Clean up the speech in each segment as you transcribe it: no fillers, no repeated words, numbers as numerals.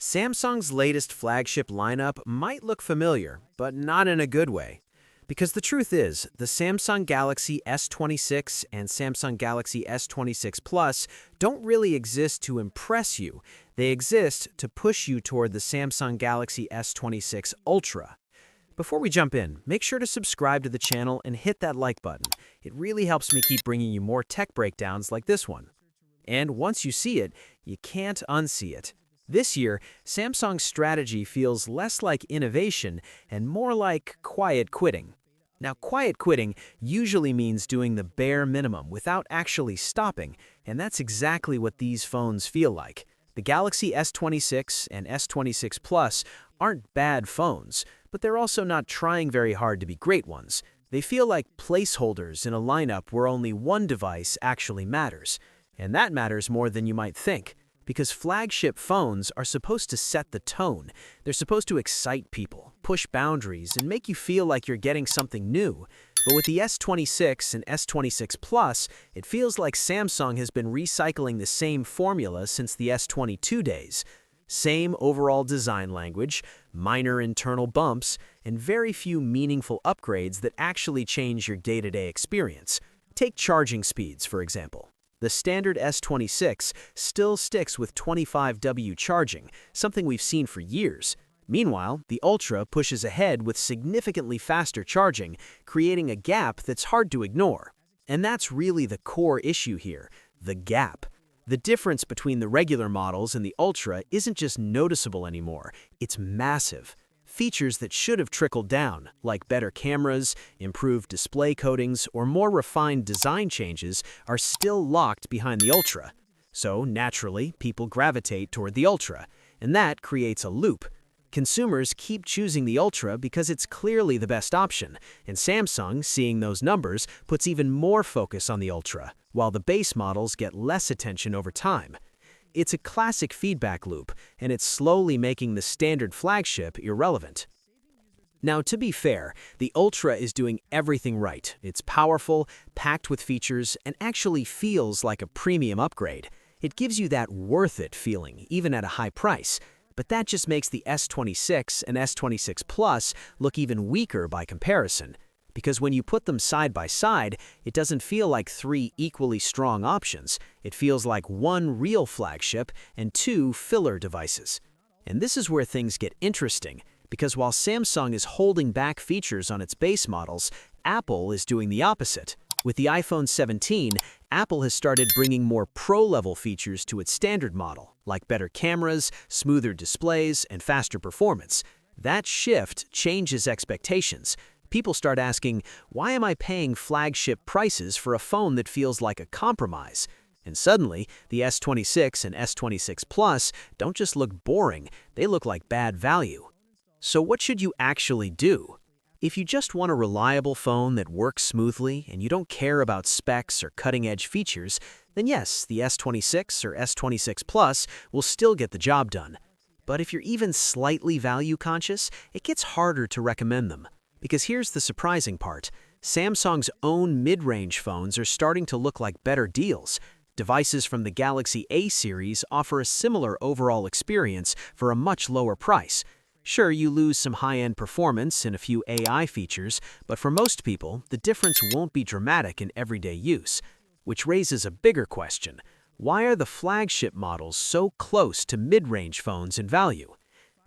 Samsung's latest flagship lineup might look familiar, but not in a good way. Because the truth is, the Samsung Galaxy S26 and Samsung Galaxy S26 Plus don't really exist to impress you. They exist to push you toward the Samsung Galaxy S26 Ultra. Before we jump in, make sure to subscribe to the channel and hit that like button. It really helps me keep bringing you more tech breakdowns like this one. And once you see it, you can't unsee it. This year, Samsung's strategy feels less like innovation and more like quiet quitting. Now, quiet quitting usually means doing the bare minimum without actually stopping, and that's exactly what these phones feel like. The Galaxy S26 and S26 Plus aren't bad phones, but they're also not trying very hard to be great ones. They feel like placeholders in a lineup where only one device actually matters. And that matters more than you might think. Because flagship phones are supposed to set the tone. They're supposed to excite people, push boundaries, and make you feel like you're getting something new. But with the S26 and S26 Plus, it feels like Samsung has been recycling the same formula since the S22 days. Same overall design language, minor internal bumps, and very few meaningful upgrades that actually change your day-to-day experience. Take charging speeds, for example. The standard S26 still sticks with 25W charging, something we've seen for years. Meanwhile, the Ultra pushes ahead with significantly faster charging, creating a gap that's hard to ignore. And that's really the core issue here, the gap. The difference between the regular models and the Ultra isn't just noticeable anymore, it's massive. Features that should have trickled down, like better cameras, improved display coatings, or more refined design changes, are still locked behind the Ultra. So, naturally, people gravitate toward the Ultra, and that creates a loop. Consumers keep choosing the Ultra because it's clearly the best option, and Samsung, seeing those numbers, puts even more focus on the Ultra, while the base models get less attention over time. It's a classic feedback loop, and it's slowly making the standard flagship irrelevant. Now, to be fair, the Ultra is doing everything right. It's powerful, packed with features, and actually feels like a premium upgrade. It gives you that worth it feeling, even at a high price. But that just makes the S26 and S26 Plus look even weaker by comparison. Because when you put them side by side, it doesn't feel like three equally strong options. It feels like one real flagship and two filler devices. And this is where things get interesting, because while Samsung is holding back features on its base models, Apple is doing the opposite. With the iPhone 17, Apple has started bringing more pro-level features to its standard model, like better cameras, smoother displays, and faster performance. That shift changes expectations. People start asking, why am I paying flagship prices for a phone that feels like a compromise? And suddenly, the S26 and S26 Plus don't just look boring, they look like bad value. So what should you actually do? If you just want a reliable phone that works smoothly and you don't care about specs or cutting-edge features, then yes, the S26 or S26 Plus will still get the job done. But if you're even slightly value-conscious, it gets harder to recommend them. Because here's the surprising part. Samsung's own mid-range phones are starting to look like better deals. Devices from the Galaxy A series offer a similar overall experience for a much lower price. Sure, you lose some high-end performance and a few AI features, but for most people, the difference won't be dramatic in everyday use. Which raises a bigger question. Why are the flagship models so close to mid-range phones in value?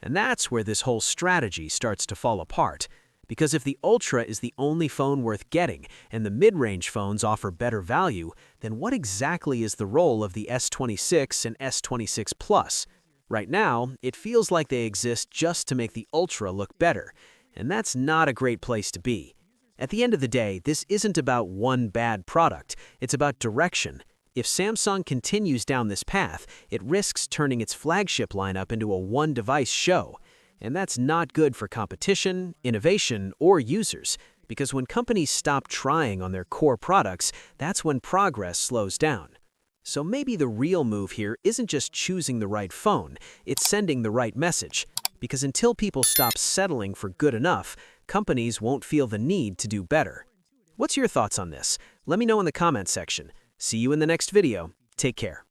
And that's where this whole strategy starts to fall apart. Because if the Ultra is the only phone worth getting and the mid-range phones offer better value, then what exactly is the role of the S26 and S26 Plus? Right now, it feels like they exist just to make the Ultra look better, and that's not a great place to be. At the end of the day, this isn't about one bad product, it's about direction. If Samsung continues down this path, it risks turning its flagship lineup into a one-device show. And that's not good for competition, innovation, or users, because when companies stop trying on their core products, that's when progress slows down. So maybe the real move here isn't just choosing the right phone, it's sending the right message. Because until people stop settling for good enough, companies won't feel the need to do better. What's your thoughts on this? Let me know in the comments section. See you in the next video. Take care.